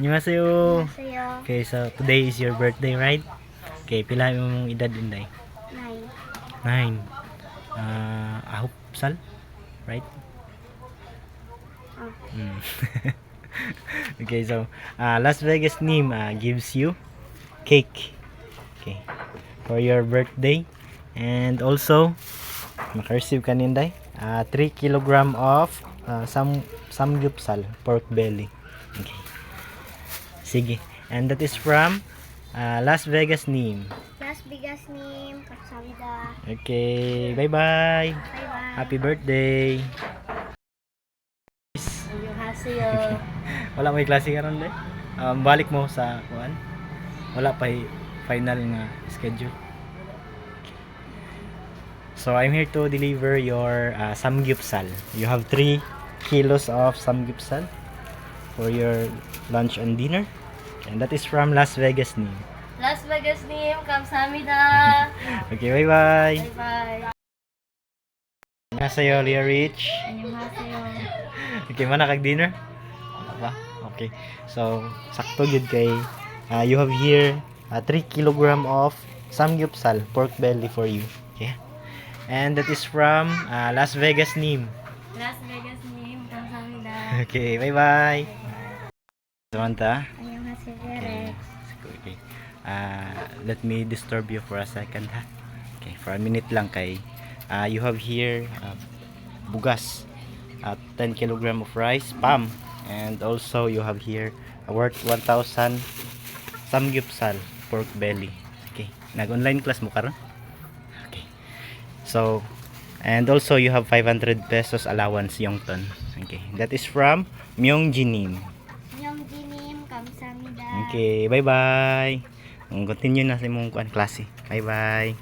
Annyeonghaseyo. Sa'yo. Okay, so today is your birthday, right? Okay, pila mong edad Inday? 9. 9. Ahop sal, right? Oh. Mm. Okay, so Las Vegas name gives you cake. Okay, for your birthday. And also, maka-receive ka Inday 3 kilogram of samgyupsal, pork belly. Okay. Sige. And that is from Las Vegas name. Las Vegas name. Kapsamida. Okay, bye-bye. Bye-bye. Happy birthday. Annyeonghaseyo. Wala may klase karon day. Balik mo sa kuan. Wala pa final nga schedule. So I'm here to deliver your samgyupsal. You have 3 kilos of samgyupsal for your lunch and dinner. And that is from Las Vegas name. Las Vegas name. Kapsamida. Okay, bye-bye. Bye-bye. Annyeonghaseyo, Leah Rich. Annyeonghaseyo. Okay, mana kag dinner? Wala ba? Okay. So, sakto gyud kay you have here 3 kilogram of samgyupsal, pork belly for you. Okay? And that is from Las Vegas name. Las Vegas name. Kapsamida. Okay, bye-bye. Samantha. Annyeonghaseyo, Okay. Rex. Okay. Let me disturb you for a second ha. Okay, for a minute lang kay you have here bugas, 10 kilogram of rice, pam, and also you have here worth 1,000 samgyupsal, pork belly. Okay, nag-online class mo karon? Okay. So, and also you have 500 pesos allowance Yongton. Okay, that is from Myongjinim. Annyeonghaseyo name. Kapsamida. Okay, bye-bye. Continue na sa imong kuan klase. Bye-bye.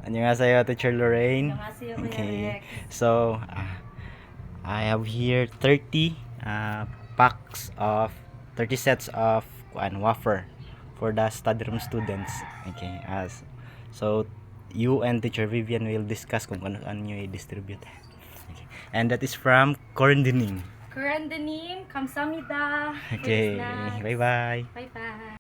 Annyeonghaseyo, Teacher Lorraine. Annyeonghaseyo, Kuya Okay. Rex. So, I have here 30 packs of 30 sets of kuan wafer for the study room students. Okay, so you and Teacher Vivian will discuss kung ano nyo i-distribute. Okay. And that is from Corindining. Korean the name. Kamsamida. Okay, bye-bye. Bye-bye.